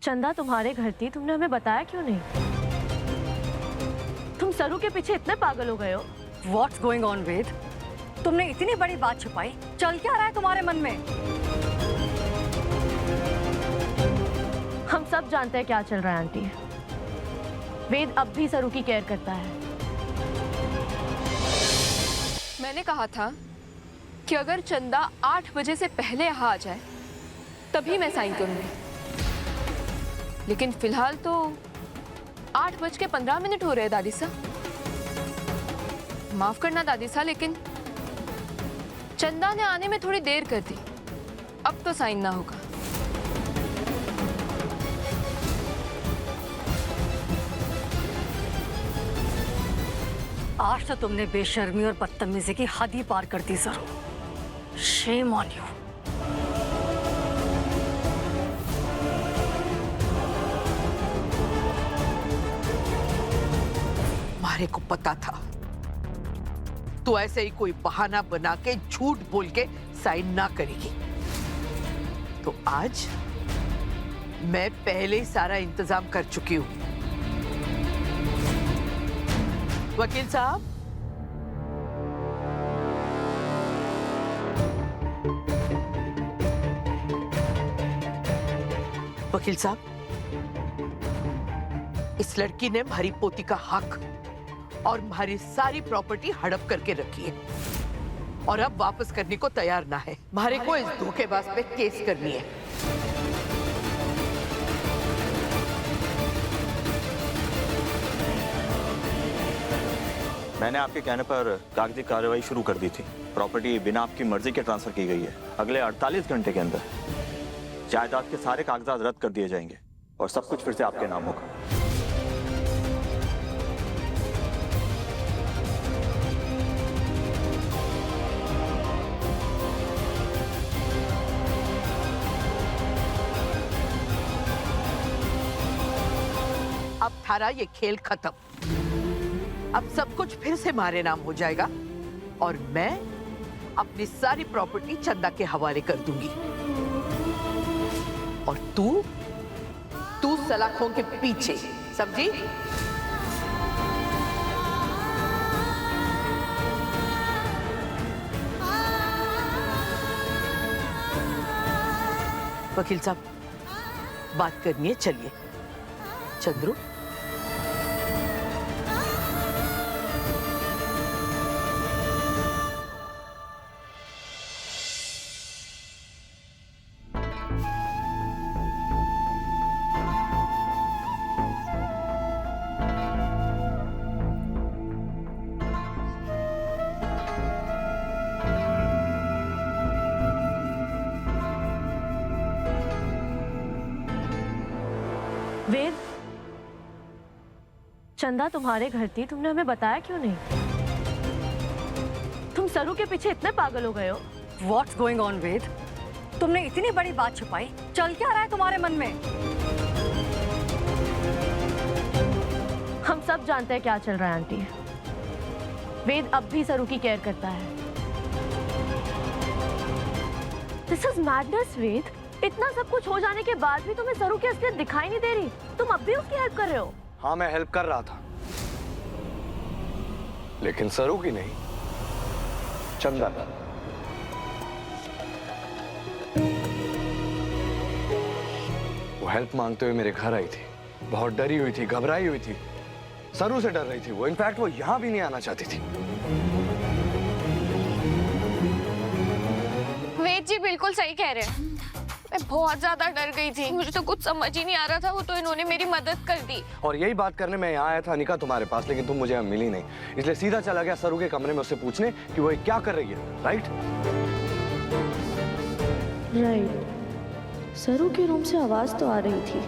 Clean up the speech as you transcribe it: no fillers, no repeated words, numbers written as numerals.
चंदा तुम्हारे घर थी, तुमने हमें बताया क्यों नहीं? तुम सरू के पीछे इतने पागल हो गए हो? What's going on, वेद? तुमने इतनी बड़ी बात छुपाई, चल क्या रहा है तुम्हारे मन में? हम सब जानते हैं क्या चल रहा है आंटी। वेद अब भी सरू की केयर करता है। मैंने कहा था कि अगर चंदा 8 बजे से पहले यहाँ आ जाए तभी मैं साइन करूंगी, लेकिन फिलहाल तो 8:15 हो रहे हैं दादी सा। माफ करना दादी सा, लेकिन चंदा ने आने में थोड़ी देर कर दी। अब तो साइन ना होगा। आज तो तुमने बेशर्मी और बदतमीजी की हद ही पार कर दी सरू। Shame on you. मारे को पता था तू ऐसे ही कोई बहाना बना के झूठ बोल के साइन ना करेगी, तो आज मैं पहले ही सारा इंतजाम कर चुकी हूं। वकील साहब, वकील साहब, इस लड़की ने हमारी पोती का हक और हमारी सारी प्रॉपर्टी हड़प करके रखी है और अब वापस करने को तैयार ना है। हमारे को इस धोखेबाज पे केस करनी है। मैंने आपके कहने पर कागजी कार्रवाई शुरू कर दी थी। प्रॉपर्टी बिना आपकी मर्जी के ट्रांसफर की गई है। अगले 48 घंटे के अंदर जायदाद के सारे कागजात रद्द कर दिए जाएंगे और सब कुछ फिर से आपके नाम होगा। अब थारा ये खेल खत्म। अब सब कुछ फिर से हमारे नाम हो जाएगा और मैं अपनी सारी प्रॉपर्टी चंदा के हवाले कर दूंगी और तू सलाखों के पीछे, समझी? वकील साहब, बात करनी है, चलिए। चंद्रू, वेद, चंदा तुम्हारे घर थी, तुमने हमें बताया क्यों नहीं? तुम सरू के पीछे इतने पागल हो गए हो? What's going on, वेद? तुमने इतनी बड़ी बात छुपाई, चल क्या रहा है तुम्हारे मन में? हम सब जानते हैं क्या चल रहा है आंटी। वेद अब भी सरू की केयर करता है। दिस इज मैडनेस वेद। इतना सब कुछ हो जाने के बाद भी तुम्हें सरू की असलियत दिखाई नहीं दे रही। तुम अब भी उसकी हेल्प कर रहे हो। हाँ, मैं हेल्प कर रहा था, लेकिन सरू की नहीं, चंदा। वो हेल्प मांगते हुए मेरे घर आई थी। बहुत डरी हुई थी, घबराई हुई थी, सरू से डर रही थी वो। इनफैक्ट वो यहां भी नहीं आना चाहती थी। वेद जी बिल्कुल सही कह रहे हैं। मैं बहुत ज्यादा डर गई थी, मुझे तो कुछ समझ ही नहीं आ रहा था। वो तो इन्होंने मेरी मदद कर दी। और यही बात करने मैं यहाँ आया था अनिका तुम्हारे पास, लेकिन तुम मुझे यहाँ मिली नहीं, इसलिए सीधा चला गया सरू के कमरे में उससे पूछने कि वो क्या कर रही है। राइट? राइट। सरू के रूम से आवाज तो आ रही थी।